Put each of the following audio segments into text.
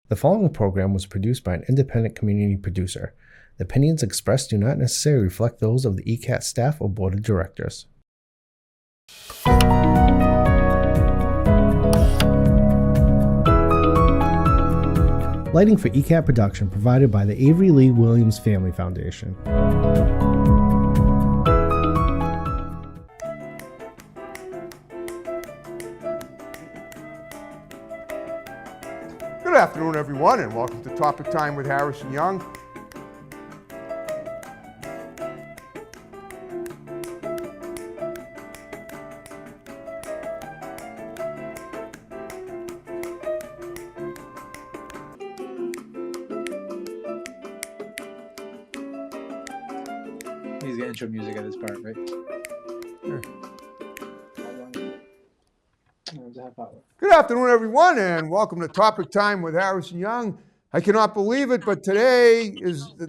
The following program was produced by an independent community producer. The opinions expressed do not necessarily reflect those of the ECAT staff or board of directors. Lighting for ECAT production provided by the Avery Lee Williams Family Foundation. Good afternoon, everyone, and welcome to Topic Time with Harrison Young. He's got intro music at this part, right? Sure. Half hour. Good afternoon, everyone, and welcome to Topic Time with Harrison Young. I cannot believe it, but today is the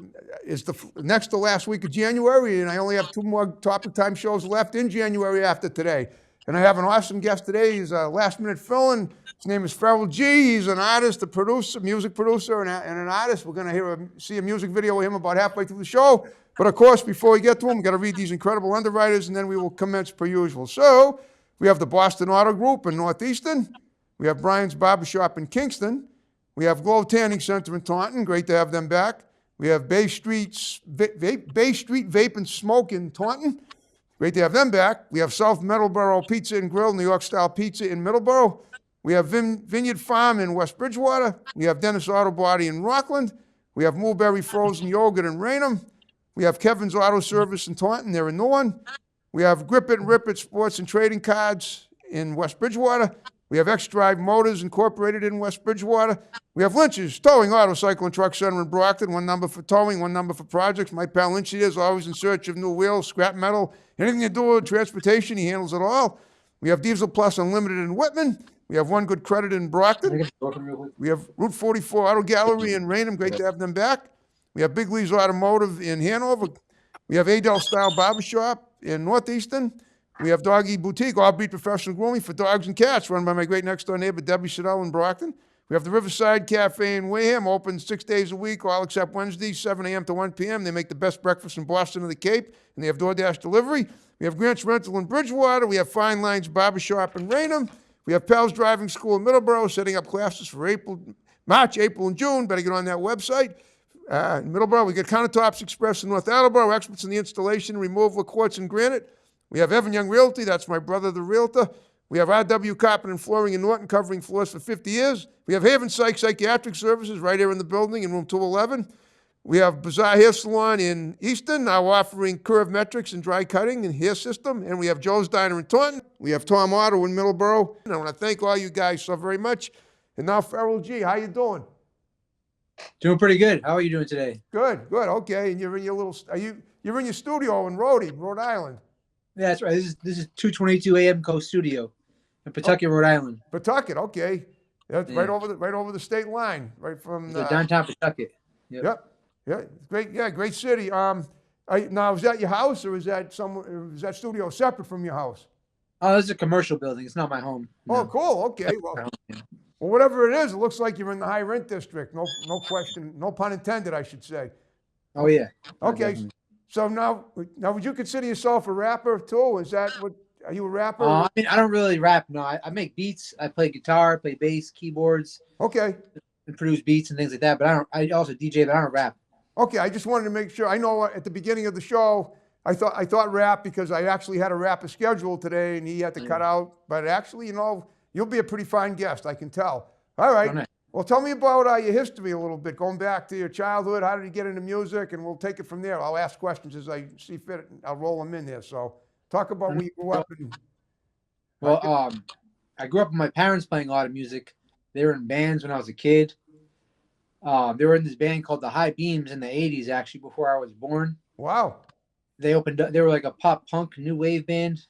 next to last week of January, and I only have two more Topic Time shows left in January after today. And I have an awesome guest today. He's a last-minute fill-in. His name is Ferrell G. He's an artist, a producer, music producer, and an artist. We're going to see a music video of him about halfway through the show. But of course, before we get to him, we've got to read these incredible underwriters, and then we will commence per usual. So, we have the Boston Auto Group in North Easton. We have Brian's Barbershop in Kingston. We have Glow Tanning Center in Taunton. Great to have them back. We have Bay Street Vape and Smoke in Taunton. Great to have them back. We have South Middleborough Pizza and Grill, New York style pizza in Middleborough. We have Vineyard Farm in West Bridgewater. We have Dennis Auto Body in Rockland. We have Mulberry Frozen Yogurt in Raynham. We have Kevin's Auto Service in Taunton. They're in Newark. We have Grip It and Rip It Sports and Trading Cards in West Bridgewater. We have X-Drive Motors Incorporated in West Bridgewater. We have Lynch's Towing Auto Cycle and Truck Center in Brockton. One number for towing, one number for projects. My pal Lynch is always in search of new wheels, scrap metal, anything to do with transportation. He handles it all. We have Diesel Plus Unlimited in Whitman. We have One Good Credit in Brockton. We have Route 44 Auto Gallery in Raynham. Great to have them back. We have Big Lee's Automotive in Hanover. We have Adel Style Barbershop in Northeastern. We have Doggy Boutique, All-Beat Professional Grooming for dogs and cats, run by my great next-door neighbor, Debbie Siddell in Brockton. We have the Riverside Cafe in Wareham, open 6 days a week, all except Wednesdays, 7 a.m. to 1 p.m. They make the best breakfast in Boston and the Cape, and they have DoorDash delivery. We have Grant's Rental in Bridgewater. We have Fine Lines Barbershop in Raynham. We have Pell's Driving School in Middleborough, setting up classes for March, April, and June. Better get on that website. In Middleborough, we get Countertops Express in North Attleboro, experts in the installation and removal of quartz and granite. We have Evan Young Realty, that's my brother, the realtor. We have RW Carpet and Flooring in Norton, covering floors for 50 years. We have Haven Psychiatric Services right here in the building in room 211. We have Bazaar Hair Salon in Easton, now offering curve metrics and dry cutting and hair system. And we have Joe's Diner in Taunton. We have Tom Auto in Middleborough. And I want to thank all you guys so very much. And now, Ferrell G., how you doing? Doing pretty good. How are you doing today? Good, good. Okay, and you're in your little. You're in your studio in Rhode Island. Yeah, that's right. This is 222 AM Coast Studio in Pawtucket, Rhode Island. Pawtucket, okay. That's Yeah. right over the state line, right from Downtown Pawtucket. Yep. Yeah, great. Yeah, great city. Now is that your house or is that studio separate from your house? Oh, this is a commercial building. It's not my home. Oh, No. cool. Okay. Well, whatever it is, it looks like you're in the high rent district. No question. No pun intended, I should say. Oh yeah. Okay. Definitely. So now, would you consider yourself a rapper too? Is that what? Are you a rapper? I mean, I don't really rap. No, I make beats. I play guitar, play bass, keyboards, Okay. and produce beats and things like that. But I also DJ, but I don't rap. Okay. I just wanted to make sure. I know at the beginning of the show, I thought rap because I actually had a rapper scheduled today and he had to cut out. But actually, you'll be a pretty fine guest. I can tell. All right. Oh, nice. Well, tell me about your history a little bit, going back to your childhood. How did you get into music? And we'll take it from there. I'll ask questions as I see fit. I'll roll them in there. So talk about where you grew up. Well, I grew up with my parents playing a lot of music. They were in bands when I was a kid. They were in this band called the High Beams in the 80s, actually, before I was born. Wow. They were like a pop punk new wave band.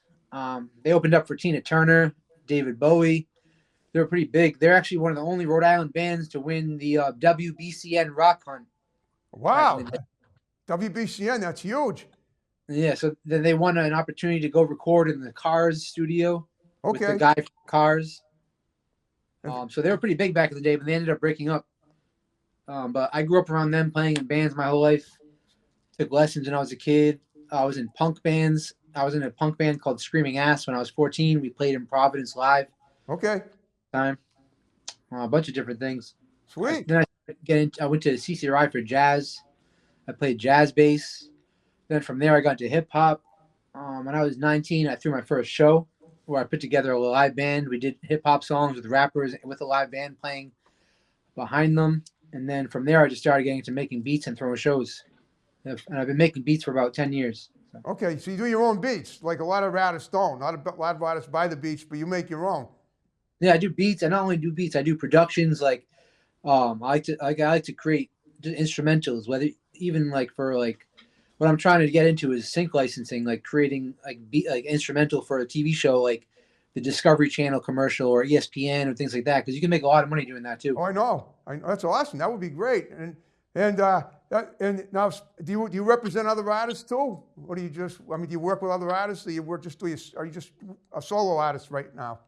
They opened up for Tina Turner, David Bowie. They were pretty big. They're actually one of the only Rhode Island bands to win the WBCN Rock Hunt. Wow. WBCN, that's huge. Yeah, so then they won an opportunity to go record in the Cars studio with Okay. the guy from Cars. So they were pretty big back in the day, but they ended up breaking up. But I grew up around them playing in bands my whole life. Took lessons when I was a kid. I was in punk bands. I was in a punk band called Screaming Ass when I was 14. We played in Providence live Okay. time. A bunch of different things. Sweet. I went to CCRI for jazz. I played jazz bass. Then from there, I got into hip hop. When I was 19, I threw my first show where I put together a live band. We did hip hop songs with rappers with a live band playing behind them. And then from there, I just started getting into making beats and throwing shows. And I've been making beats for about 10 years. So. Okay, so you do your own beats, like a lot of artists don't. Not a lot of artists buy the beats, but you make your own. Yeah, I do beats. I not only do beats, I do productions. Like, I like to create instrumentals. Whether even like for like, what I'm trying to get into is sync licensing, like creating like instrumental for a TV show, like the Discovery Channel commercial or ESPN or things like that. Because you can make a lot of money doing that too. Oh, I know. That's awesome. That would be great. And now, do you represent other artists too? Or do you just? I mean, do you work with other artists? Or you work just? Are you just a solo artist right now?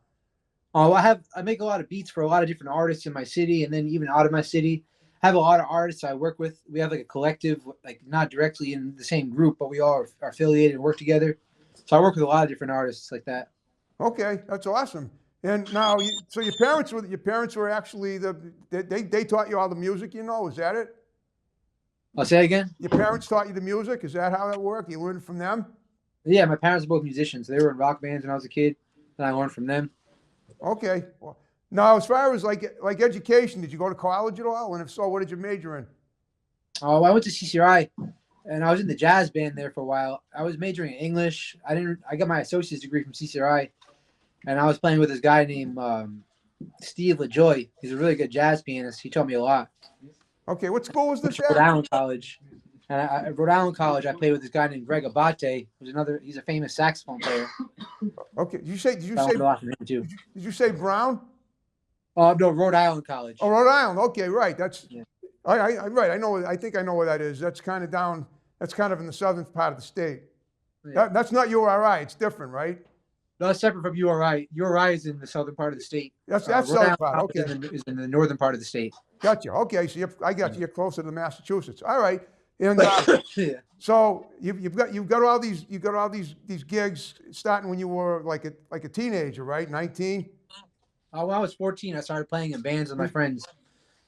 Oh, I make a lot of beats for a lot of different artists in my city, and then even out of my city. I have a lot of artists I work with. We have like a collective, like not directly in the same group, but we all are affiliated and work together. So I work with a lot of different artists like that. Okay, that's awesome. And now, so your parents were actually they taught you all the music, you know? Is that it? I'll say it again. Your parents taught you the music. Is that how that worked? You learned from them? Yeah, my parents are both musicians. They were in rock bands when I was a kid, and I learned from them. Okay. Well, now, as far as like education, did you go to college at all? And if so, what did you major in? Oh, I went to CCRI, and I was in the jazz band there for a while. I was majoring in English. I got my associate's degree from CCRI, and I was playing with this guy named Steve LaJoy. He's a really good jazz pianist. He taught me a lot. Okay, what school was this Rhode at? Island College. And at Rhode Island College, I played with this guy named Greg Abate, he's a famous saxophone player. Okay, did you say Did you say Brown? No, Rhode Island College. Oh, Rhode Island. Okay, right. That's Yeah. right. I know. I think I know where that is. That's kind of down. That's kind of in the southern part of the state. Yeah. That's not URI. It's different, right? No, it's separate from URI. URI is in the southern part of the state. That's Rhode southern Island part. College Okay, is in the northern part of the state. gotcha. Okay, so I got you. You're closer to Massachusetts. All right. And Yeah. so you've got all these gigs starting when you were like a teenager, right? 19. When I was 14, I started playing in bands with my friends.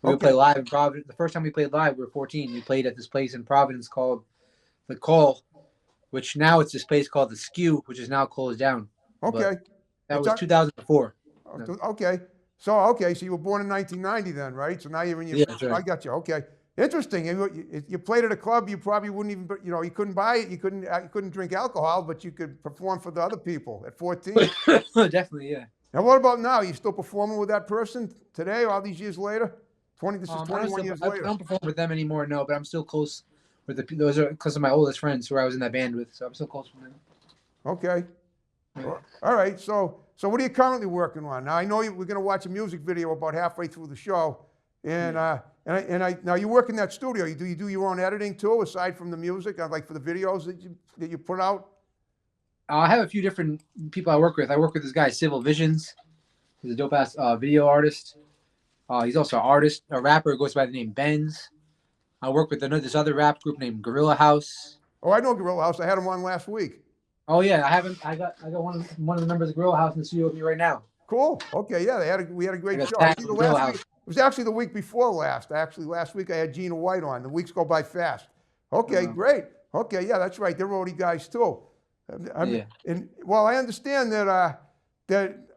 We would Okay. play live in Providence. The first time we played live, we were 14. We played at this place in Providence called The Call, which now it's this place called The Skew, which is now closed down. Okay. That was 2004. Okay. So you were born in 1990 then, right? So now you're in your. Yeah, that's right. I got you. Okay. Interesting. You played at a club. You probably wouldn't even. You couldn't buy it. You couldn't drink alcohol, but you could perform for the other people at 14. Definitely, yeah. Now, what about now? Are you still performing with that person today, all these years later? This is 21 years I later. don't perform with them anymore, no, but I'm still close with those are because of my oldest friends who I was in that band with, so I'm still close with them. Okay. Yeah. All right. So what are you currently working on? Now I know we're going to watch a music video about halfway through the show, and now you work in that studio. You do your own editing too, aside from the music, like for the videos that you put out. I have a few different people I work with. I work with this guy, Civil Visions. He's a dope ass video artist. He's also an artist, a rapper who goes by the name Benz. I work with this other rap group named Gorilla House. Oh, I know Gorilla House. I had him on last week. Oh yeah, I got one of the members of Gorilla House in the studio with me right now. Cool. Okay, yeah, we had a great show. It was actually the week before last. Actually, last week I had Gina White on. The weeks go by fast. Okay, great. Okay, yeah, that's right. They're roadie guys too. Yeah. And well, I understand that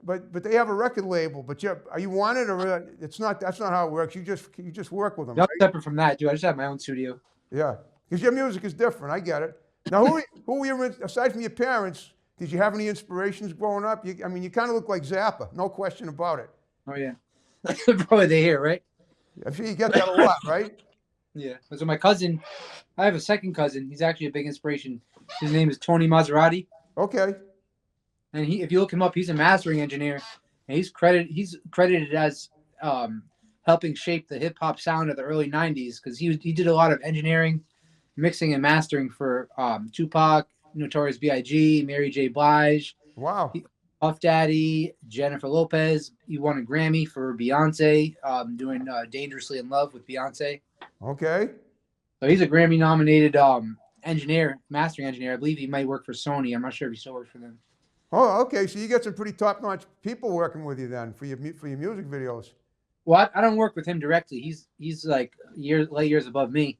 but they have a record label. But are you on it, or it's not? That's not how it works. You just work with them. No, right? separate from that, dude. I just have my own studio. Yeah, because your music is different. I get it. Now, who were you, aside from your parents? Did you have any inspirations growing up? You kind of look like Zappa, no question about it. Oh yeah, probably they hear, right? I'm sure you get that a lot, right? Yeah. So my cousin, I have a second cousin. He's actually a big inspiration. His name is Tony Maserati. Okay. And if you look him up, he's a mastering engineer, and he's credited as helping shape the hip hop sound of the early '90s because he did a lot of engineering, mixing and mastering for Tupac, Notorious B.I.G., Mary J. Blige. Wow. Puff Daddy, Jennifer Lopez. He won a Grammy for Beyonce, doing Dangerously in Love with Beyonce. Okay. So he's a Grammy-nominated engineer, mastering engineer. I believe he might work for Sony. I'm not sure if he still works for them. Oh, okay. So you get some pretty top-notch people working with you then for your music videos. Well, I don't work with him directly. He's like light years above me,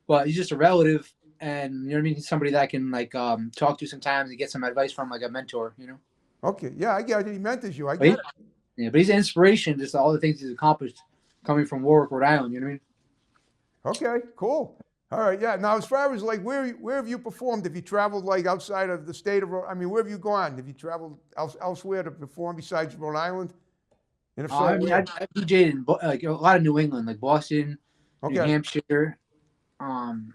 but he's just a relative, and you know what I mean. He's somebody that I can like talk to sometimes and get some advice from, like a mentor. You know. Okay. Yeah, I get it. He mentors you. I get it. Yeah, but he's an inspiration. Just all the things he's accomplished coming from Warwick, Rhode Island. You know what I mean? Okay. Cool. All right. Yeah. Now, as far as like where have you performed? Have you traveled like outside of the state of? I mean, where have you gone? Have you traveled elsewhere to perform besides Rhode Island? And if so, I mean, I DJed in like a lot of New England, like Boston, New Hampshire.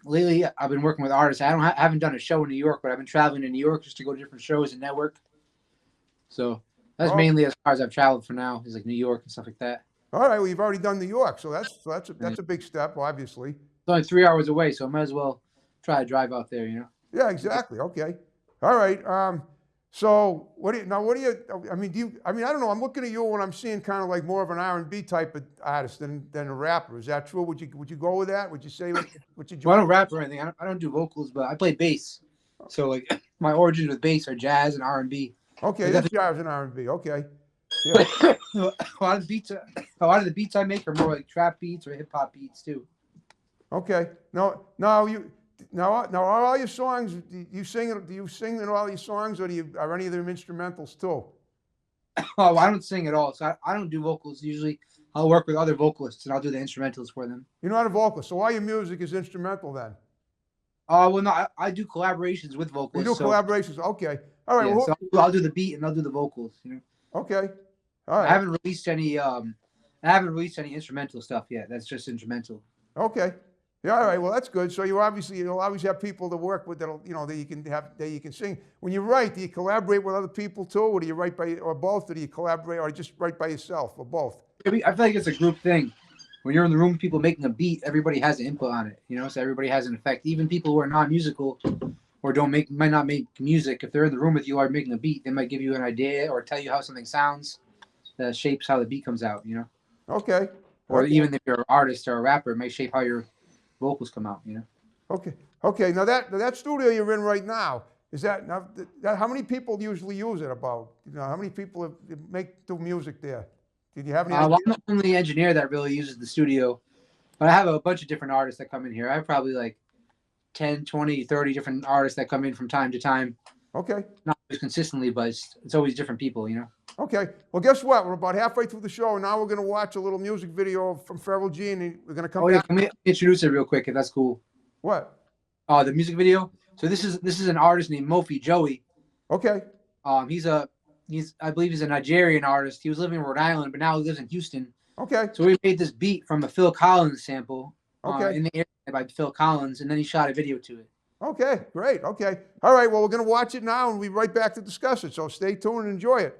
Lately, I've been working with artists. I haven't done a show in New York, but I've been traveling to New York just to go to different shows and network. So that's mainly as far as I've traveled for now, is like New York and stuff like that. All right. Well, you've already done New York, so that's a big step, obviously. It's only 3 hours away, so I might as well try to drive out there. You know. Yeah. Exactly. Okay. All right. So I don't know. I'm looking at you when I'm seeing kind of like more of an R&B type of artist than a rapper. Is that true? Would you go with that? Would you say what you do? Well, I don't rap or anything. I don't do vocals, but I play bass. So like my origins with bass are jazz and R&B. Okay, that's jazz and R&B. Okay. Yeah. a lot of the beats I make are more like trap beats or hip hop beats too. Okay. Now are all your songs? Do you sing in all your songs, or are any of them instrumentals too? Oh, I don't sing at all, so I don't do vocals. Usually, I'll work with other vocalists and I'll do the instrumentals for them. You're not a vocalist, so all your music is instrumental then? Well, no, I do collaborations with vocalists. You do collaborations, okay. All right. Yeah, well, so I'll do the beat and I'll do the vocals. You know. Okay. All right. I haven't released any instrumental stuff yet. That's just instrumental. Okay. Yeah, all right. Well, that's good. So you'll always have people to work with that you can sing. When you write, do you collaborate with other people too, or do you write or both? Or do you collaborate, or just write by yourself, or both? I feel like it's a group thing. When you're in the room with people making a beat, everybody has an input on it. You know, so everybody has an effect. Even people who are non-musical or might not make music, if they're in the room with you or making a beat, they might give you an idea or tell you how something sounds that shapes how the beat comes out. You know. Okay. Or even if you're an artist or a rapper, it may shape how your vocals come out, you know. Okay. Now that studio you're in right now, is that how many people usually use it? About how many people do music there? Did you have any? Well, I'm the only engineer that really uses the studio, but I have a bunch of different artists that come in here. I have probably like 10, 20, 30 different artists that come in from time to time. Okay. Not always consistently, but it's always different people, you know. Okay. Well, guess what? We're about halfway through the show, and now we're going to watch a little music video from Feral G, and we're going to come back. Yeah, can we introduce it real quick, if that's cool? What? The music video. So this is an artist named Mofi Joey. Okay. I believe he's a Nigerian artist. He was living in Rhode Island, but now he lives in Houston. Okay. So we made this beat from a Phil Collins sample. Okay. In the area by Phil Collins, and then he shot a video to it. Okay, great. Okay. All right. Well, we're going to watch it now, and we'll be right back to discuss it. So stay tuned and enjoy it.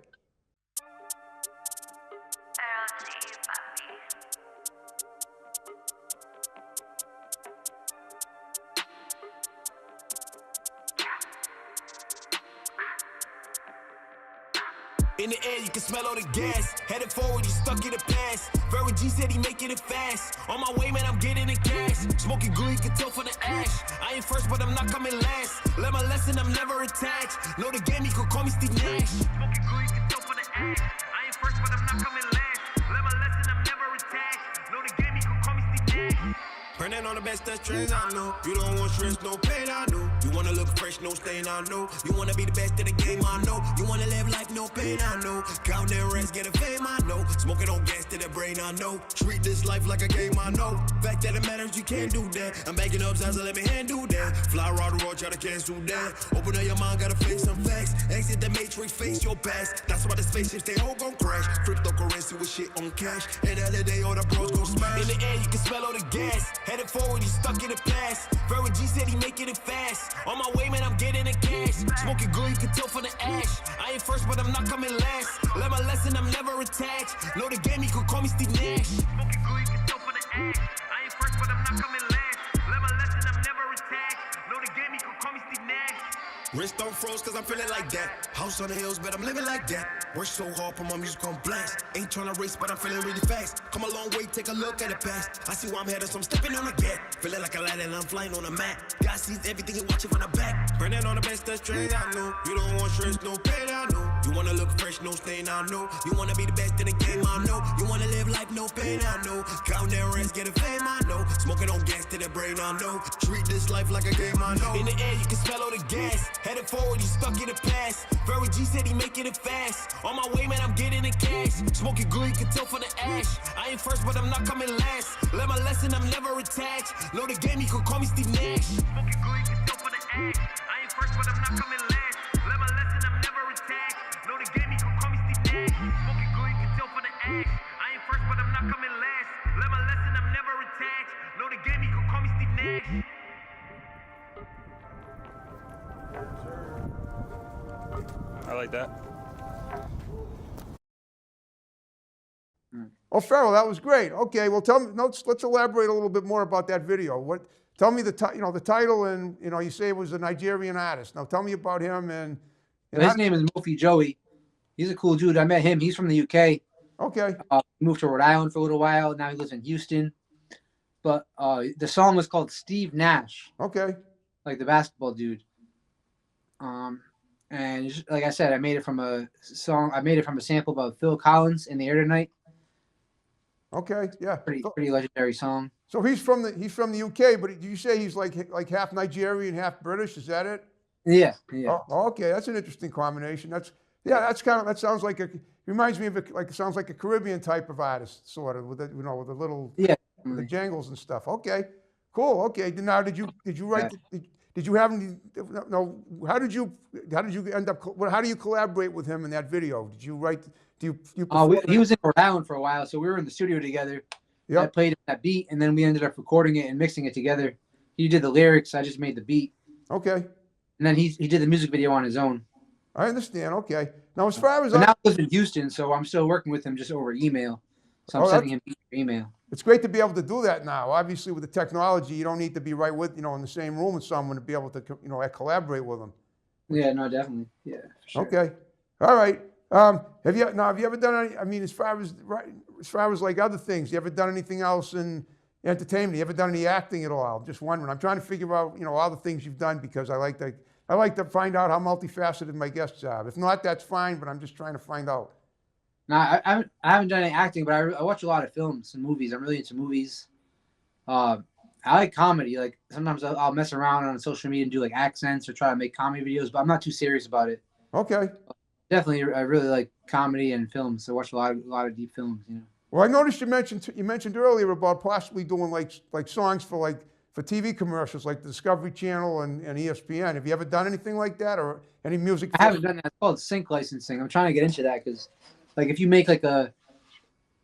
In the air, you can smell all the gas. Headed forward, you stuck in the past. Very G said he making it fast. On my way, man, I'm getting the cash. Smoking good, you can tell from the ash. I ain't first, but I'm not coming last. Learn my lesson, I'm never attached. Know the game, you could call me Steve Nash. Smoking good, you can tell from the ash. I ain't first, but I'm not coming last. Learn my lesson, I'm never attached. Know the game, you could call me Steve Nash. Burning on the best of trends, I know. You don't want stress, no pain, I know. You wanna look fresh, no stain, I know. You wanna be the best in the game, I know. You wanna live life, no pain, I know. Count their rents, get a fame, I know. Smoking on gas to the brain, I know. Treat this life like a game, I know. Fact that it matters, you can't do that. I'm backing up signs, so let me handle that. Fly around the road, try to cancel that. Open up your mind, gotta face some facts. Exit the matrix, face your past. That's why the spaceships, they all gon' crash. Cryptocurrency with shit on cash. And the other day, all the bros gon' smash. In the air, you can smell all the gas. Headed forward, you stuck in the past. Very G said he making it fast. On my way, man, I'm getting the cash. Smoking good, you can tell from the ash. I ain't first, but I'm not coming last. Learn my lesson, I'm never attached. Know the game, you could call me Steve Nash. Smoking good, you can tell from the ash. I ain't first, but I'm not coming last. Learn my lesson, I'm never attached. Know the game, you could call me Steve Nash. Wrist on froze cause I'm feeling like that. House on the hills, but I'm living like that. Work so hard, put my music on blast. Ain't tryna race, but I'm feeling really fast. Come a long way, take a look at the past. I see where I'm headed, so I'm stepping on the gas. Feeling like a lad and I'm flying on a mat. God sees everything, you watch it from the back. Burning on the best, that's straight, I know. You don't want stress, no pain, I know. You wanna look fresh, no stain, I know. You wanna be the best in the game, I know. You wanna live life, no pain, I know. Count that rest, get a fame, I know. Smoking on gas to the brain, I know. Treat this life like a game, I know. In the air, you can smell all the gas. Headed forward, you stuck in the past. Very G said he making it fast. On my way, man, I'm getting the cash. Smoking good, you can tell for the ash. I ain't first, but I'm not coming last. Learn my lesson, I'm never attached. Know the game, you could call me Steve Nash. Smoking good, you can tell for the ash. I ain't first, but I'm not coming last. Learn my lesson, I'm never attached. Know the game, you could call me Steve Nash. Smoking good, you can tell for the ash. I ain't first, but I'm not coming last. Learn my lesson, I'm never attached. Know the game, you could call me Steve Nash. I like that. Oh, Farrell, that was great. Okay, well, tell me. Let's elaborate a little bit more about that video. Tell me the title, and you say it was a Nigerian artist. Now, tell me about him and His name is Mofi Joey. He's a cool dude. I met him. He's from the UK. Okay. He moved to Rhode Island for a little while. Now he lives in Houston. But the song was called Steve Nash. Okay. Like the basketball dude. And just, like I said, I made it from a song. I made it from a sample by Phil Collins, "In the Air Tonight." Okay. Yeah. Pretty legendary song. So he's from the UK, but did you say he's like half Nigerian, half British? Is that it? Yeah. Yeah. Oh, okay, that's an interesting combination. That sounds like reminds me of sounds like a Caribbean type of artist, sort of with the little the jangles and stuff. Okay, cool. Okay, now did you write? Did you have any? No. How did you end up? How do you collaborate with him in that video? Did you write? Do you? He was in Rhode Island for a while, so we were in the studio together. Yep. I played that beat, and then we ended up recording it and mixing it together. He did the lyrics. I just made the beat. Okay. And then he did the music video on his own. I understand. Okay. Now, as far as now I live in Houston, so I'm still working with him just over email. So I'm sending him email. It's great to be able to do that now. Obviously, with the technology, you don't need to be right with in the same room with someone to be able to collaborate with them. Yeah. No, definitely. Yeah. For sure. Okay. All right. Have you ever done any? I mean, as far as like other things, you ever done anything else in entertainment? You ever done any acting at all? I'm just wondering. I'm trying to figure out all the things you've done because I like to find out how multifaceted my guests are. If not, that's fine. But I'm just trying to find out. No, I haven't done any acting, but I watch a lot of films and movies. I'm really into movies. I like comedy. Like sometimes I'll mess around on social media and do like accents or try to make comedy videos, but I'm not too serious about it. Okay. Definitely, I really like comedy and films. I watch a lot of deep films. Well, I noticed you mentioned earlier about possibly doing like songs for TV commercials, like the Discovery Channel and ESPN. Have you ever done anything like that, or any music? I haven't done that. It's called sync licensing. I'm trying to get into that because, like, if you make like a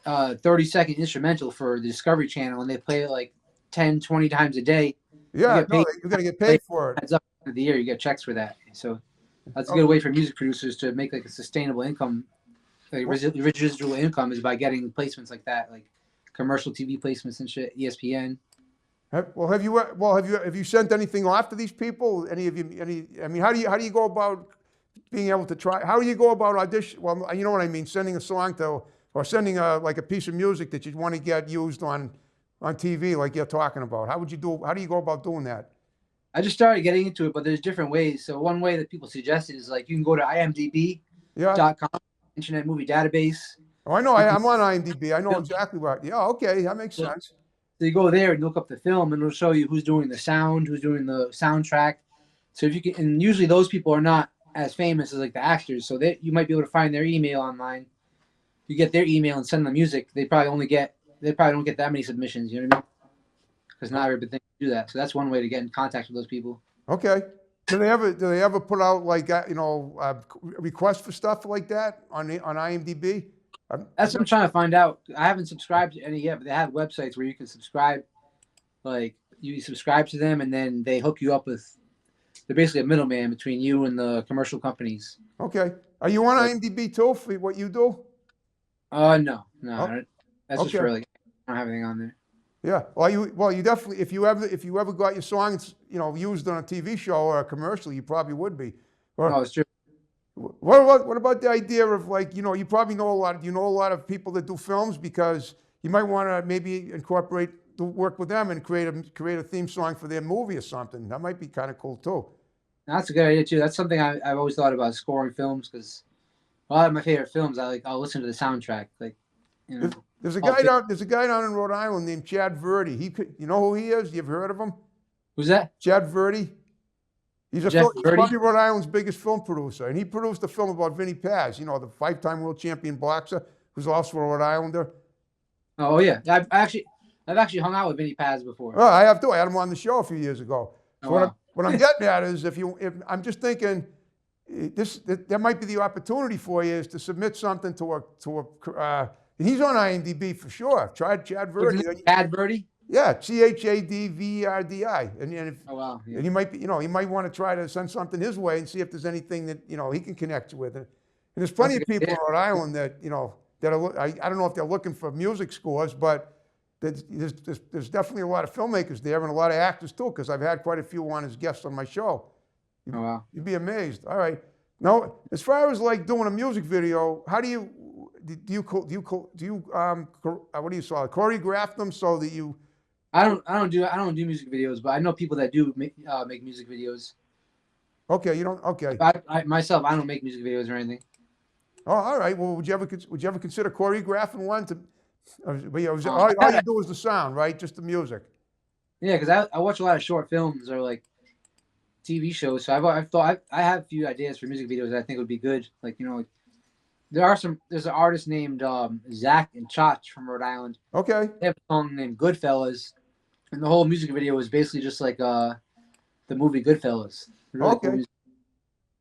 30-second instrumental for the Discovery Channel and they play it like 10, 20 times a day, you're gonna get paid for it. At the end of the year, you get checks for that. So that's a good way for music producers to make like a sustainable income. Like residual income is by getting placements like that, like commercial TV placements and shit. ESPN. Have you sent anything off to these people? Any of you? I mean, how do you go about being able to try? How do you go about audition? Well, you know what I mean. Sending a song or sending a piece of music that you want to get used on TV, like you're talking about. How do you go about doing that? I just started getting into it, but there's different ways. So one way that people suggested is like you can go to imdb.com, Internet Movie Database. Oh, I know. I'm on IMDb. I know exactly what. Yeah, okay, that makes sense. So you go there and look up the film, and it'll show you who's doing the sound, who's doing the soundtrack. So if you can, and usually those people are not as famous as like the actors, so you might be able to find their email online. You get their email and send them music. They probably don't get that many submissions. You know what I mean? Because not everybody can do that. So that's one way to get in contact with those people. Okay. Do they ever put out like requests for stuff like that on IMDb? That's what I'm trying to find out. I haven't subscribed to any yet, but they have websites where you can subscribe. Like you subscribe to them, and then they hook you up with. They're basically a middleman between you and the commercial companies. Okay. Are you on IMDb too for what you do? No. Oh. That's just for like I don't have anything on there. Yeah. Well, you definitely, if you ever got your songs, used on a TV show or a commercial, you probably would be. Or, No, it's true. what about the idea of like, you probably know you know a lot of people that do films, because you might want to maybe work with them and create a theme song for their movie or something. That might be kind of cool too. That's a good idea too. That's something I've always thought about, scoring films, because a lot of my favorite films, I'll listen to the soundtrack. Like, There's a I'll guy pick- down in Rhode Island named Chad Verdi. You know who he is? You've heard of him? Who's that? Chad Verdi. He's Jeff Verdi? probably Rhode Island's biggest film producer, and he produced a film about Vinny Paz, the 5-time world champion boxer who's also a Rhode Islander. Oh yeah, I've actually hung out with Vinny Paz before. Oh, I have too. I had him on the show a few years ago. So Oh, wow. what I'm getting at is, if I'm just thinking, there might be the opportunity for you is to submit something and he's on IMDb for sure. Chad Verdi. Chad Verdi? Yeah, ChadVerdi. Oh wow. Yeah. And you might want to try to send something his way and see if there's anything that he can connect you with. And there's plenty of people in Rhode Island that that are. I don't know if they're looking for music scores, but there's definitely a lot of filmmakers there and a lot of actors too, because I've had quite a few on as guests on my show. Oh wow. You'd be amazed. All right. Now, as far as like doing a music video, how do you what do you choreograph them so that you? I don't do music videos, but I know people that do make music videos. Okay, you don't. Okay. I myself, I don't make music videos or anything. Oh, all right. Well, would you ever consider choreographing one to? All you do is the sound, right? Just the music. Yeah, because I watch a lot of short films or like TV shows, so I have a few ideas for music videos that I think would be good. Like there's an artist named Zach and Chach from Rhode Island. Okay. They have a song named Goodfellas, and the whole music video is basically just like the movie Goodfellas. Really Okay. cool.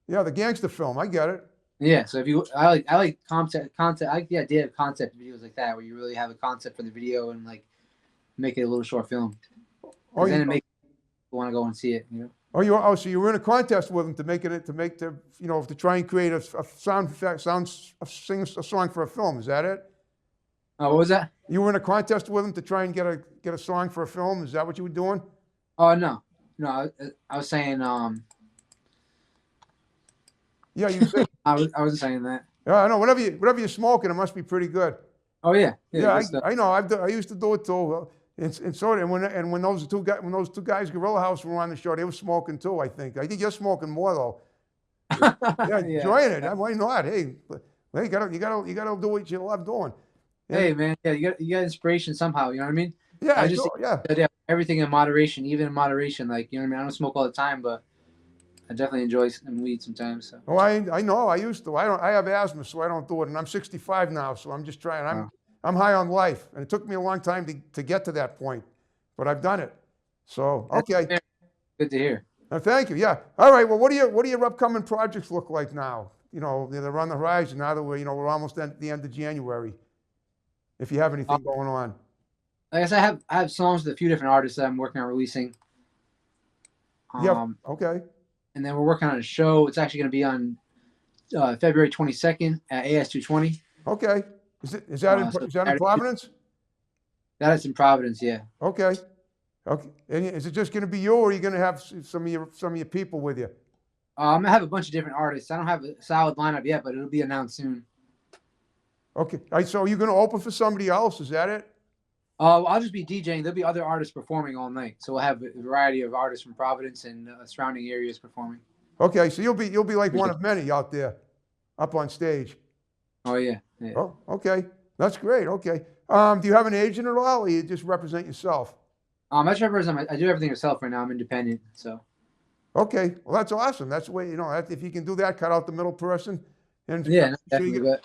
Yeah, the gangster film. I get it. Yeah, so I like concept. I like the idea of concept videos like that, where you really have a concept for the video and like make it a little short film. Then it makes people want to go and see it. So you were in a contest with them to try and create a sing a song for a film. Is that it? Oh, what was that? You were in a contest with them to try and get a song for a film. Is that what you were doing? Oh no. I was saying Yeah, you said. I wasn't saying that. Yeah, I know. Whatever you're smoking, it must be pretty good. Oh yeah. Yeah, I know. I used to do it too. And when those two guys, Gorilla House, were on the show, they were smoking too. I think you're smoking more though. Yeah, enjoying it. Why not? Hey, you gotta do what you love doing. Hey man, yeah, you got inspiration somehow. You know what I mean? Yeah, I just yeah. Everything in moderation, even in moderation. Like, you know what I mean? I don't smoke all the time, but I definitely enjoy some weed sometimes. So. Oh, I know. I used to. I have asthma, so I don't do it. And I'm 65 now, so I'm just trying. I'm high on life, and it took me a long time to get to that point, but I've done it. So okay. Good to hear. Thank you. Yeah. All right. Well, what do your upcoming projects look like now? They're on the horizon now that we're almost at the end of January. If you have anything going on. Like I said, I have songs with a few different artists that I'm working on releasing. Yeah. Okay. And then we're working on a show. It's actually going to be on February 22nd at AS220. Okay. Is that in Providence? That is in Providence, yeah. Okay. Okay. And is it just going to be you, or are you going to have some of your people with you? I'm gonna have a bunch of different artists. I don't have a solid lineup yet, but it'll be announced soon. Okay. So you're going to open for somebody else? Is that it? I'll just be DJing. There'll be other artists performing all night, so we'll have a variety of artists from Providence and surrounding areas performing. Okay, so you'll be like one of many out there, up on stage. Oh yeah. Oh, okay, that's great. Okay, do you have an agent at all, or you just represent yourself? I just represent. I do everything myself right now. I'm independent, so. Okay, well that's awesome. That's the way if you can do that, cut out the middle person, and Yeah, definitely.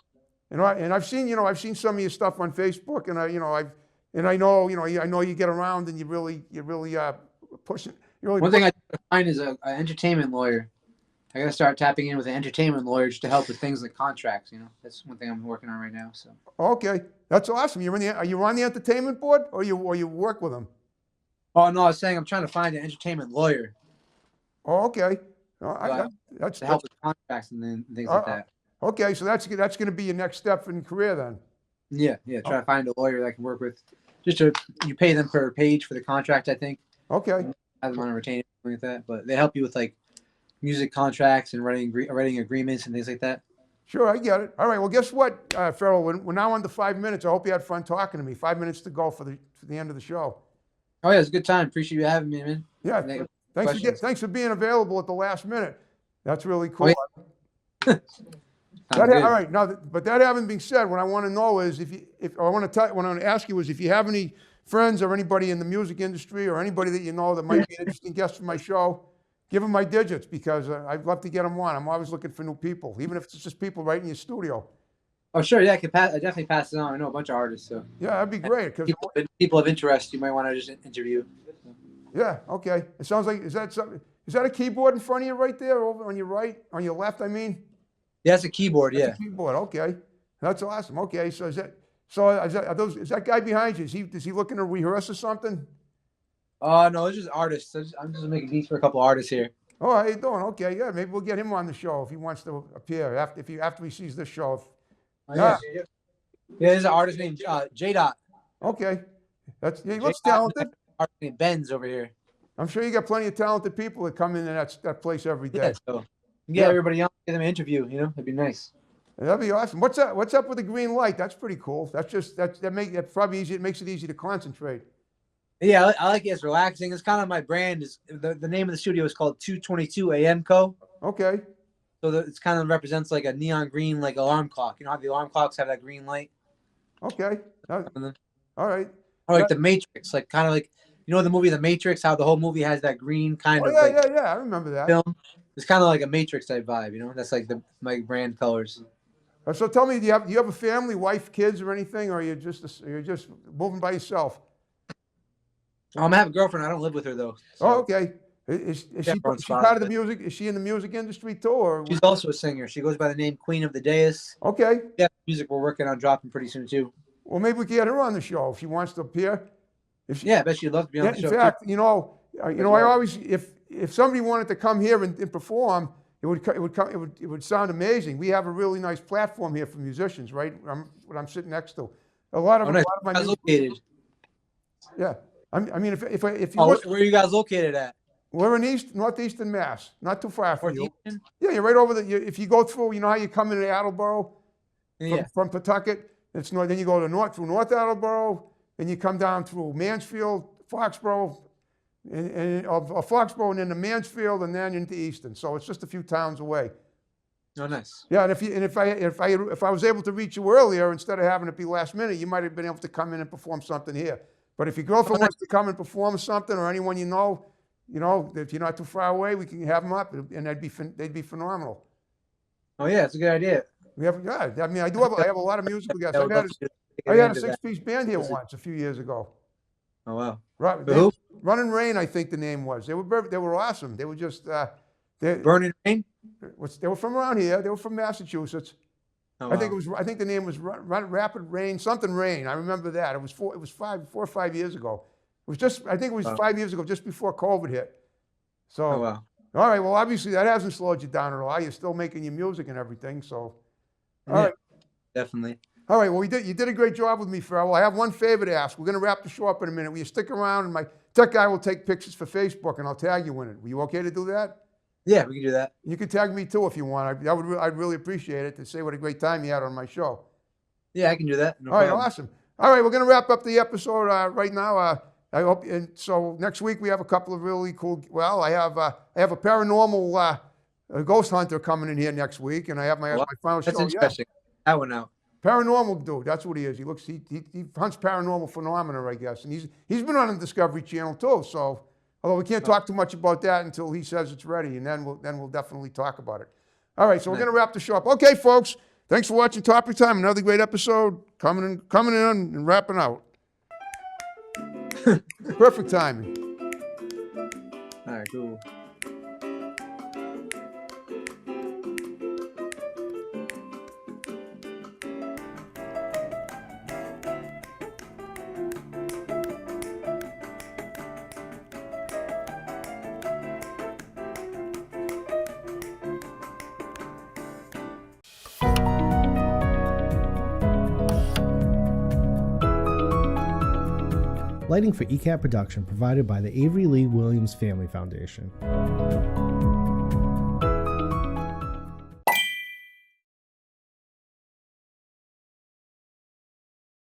And I've seen some of your stuff on Facebook, and I know you get around and you really pushing. One thing I find is an entertainment lawyer. I got to start tapping in with an entertainment lawyer just to help with things like contracts. That's one thing I'm working on right now. So. Okay, that's awesome. Are you on the entertainment board, or you work with them? Oh no, I was saying I'm trying to find an entertainment lawyer. Oh, okay. That's to help with contracts and things like that. Okay, so that's going to be your next step in career then. Yeah. Try to find a lawyer that I can work with. you pay them per page for the contract, I think. Okay. I don't want to retain something like that, but they help you with like music contracts and writing agreements and things like that. Sure, I get it. All right, well, guess what, Farrell? We're now under 5 minutes. I hope you had fun talking to me. 5 minutes to go for the end of the show. Oh yeah, it's a good time. Appreciate you having me, man. Yeah, thanks for being available at the last minute. That's really cool. Oh, yeah. All right, now, but that having been said, what I want to know is what I want to ask you is if you have any friends or anybody in the music industry or anybody that you know that might be an interesting guest for my show, give them my digits because I'd love to get them on. I'm always looking for new people, even if it's just people right in your studio. Oh sure, yeah, I definitely pass it on. I know a bunch of artists, so yeah, that'd be great. Because people of interest, you might want to just interview. Yeah, okay. It sounds like is that a keyboard in front of you right there, over on your right, on your left? I mean. Yeah, it's a keyboard. That's a keyboard. Okay, that's awesome. Okay, so is that guy behind you? Is he looking to rehearse or something? No, it's just artists. I'm just making beats for a couple artists here. Oh, how you doing? Okay, yeah, maybe we'll get him on the show if he wants to appear after he sees this show. Yeah, there's an artist named J. Dot. Okay, he looks talented. Artist named Ben's over here. I'm sure you got plenty of talented people that come in that place every day. Yeah, so get everybody on, get them an interview. You know, that'd be nice. That'd be awesome. What's up with the green light? That's pretty cool. That's probably easy. It makes it easy to concentrate. Yeah, I like it. It's relaxing. It's kind of my brand. Is the name of the studio is called 222 AM Co. Okay. So it's kind of represents like a neon green like alarm clock. You know how the alarm clocks have that green light? Okay. All right. Or like the Matrix, like kind of like the movie The Matrix, how the whole movie has that green kind of yeah. I remember that film. It's kind of like a Matrix type vibe, That's like my brand colors. So tell me, do you have a family, wife, kids, or anything, or you're just moving by yourself? I have a girlfriend. I don't live with her though. So. Oh, okay. Is she part of the music? Is she in the music industry too, or she's also a singer? She goes by the name Queen of the Dais. Okay. Yeah, music we're working on dropping pretty soon too. Well, maybe we can get her on the show if she wants to appear. I bet she'd love to be on the show. In fact, I always if somebody wanted to come here and perform, it would sound amazing. We have a really nice platform here for musicians, right? What I'm sitting next to. A lot of my music, located. Yeah, I mean, if you where are you guys located at? We're in northeastern Mass, not too far from you. Easton? Yeah, you're right over if you go through, how you come into Attleboro from Pawtucket. Then you go to through North Attleboro, and you come down through Mansfield, Foxborough, and Foxborough, and then to Mansfield, and then into Easton. So it's just a few towns away. Oh, nice. Yeah, and if I was able to reach you earlier instead of having it be last minute, you might have been able to come in and perform something here. But if your girlfriend wants to come and perform something, or anyone if you're not too far away, we can have them up, and they'd be phenomenal. Oh yeah, it's a good idea. I have a lot of musical guests. I had a 6-piece band here once a few years ago. Oh wow! Running Rain, I think the name was. They were awesome. They were just Burning Rain. They were from around here. They were from Massachusetts. Oh, wow. I think the name was Rapid Rain, something Rain. I remember that. It was 4 or 5 years ago. I think it was 5 years ago, just before COVID hit. So, wow. All right. Well, obviously that hasn't slowed you down at all. You're still making your music and everything. So, all right. Definitely. All right. Well, you did a great job with me, Farrell. I have one favor to ask. We're going to wrap the show up in a minute. Will you stick around, and my tech guy will take pictures for Facebook, and I'll tag you in it. Were you okay to do that? Yeah, we can do that. You can tag me too if you want. I'd really appreciate it to say what a great time you had on my show. Yeah, I can do that. No problem. Awesome. All right, we're going to wrap up the episode right now. I hope, and so next week we have a couple of really cool. Well, I have a paranormal ghost hunter coming in here next week, and I have my final show. That's interesting. Yeah. That one out. Paranormal dude, that's what he is. He hunts paranormal phenomena, I guess, and he's been on the Discovery Channel too. So, although we can't talk too much about that until he says it's ready, and then we'll definitely talk about it. All right, so we're going to wrap the show up. Okay, folks, thanks for watching Topic Time. Another great episode coming in and wrapping out. Perfect timing. All right, cool. Lighting for ECAT production provided by the Avery Lee Williams Family Foundation.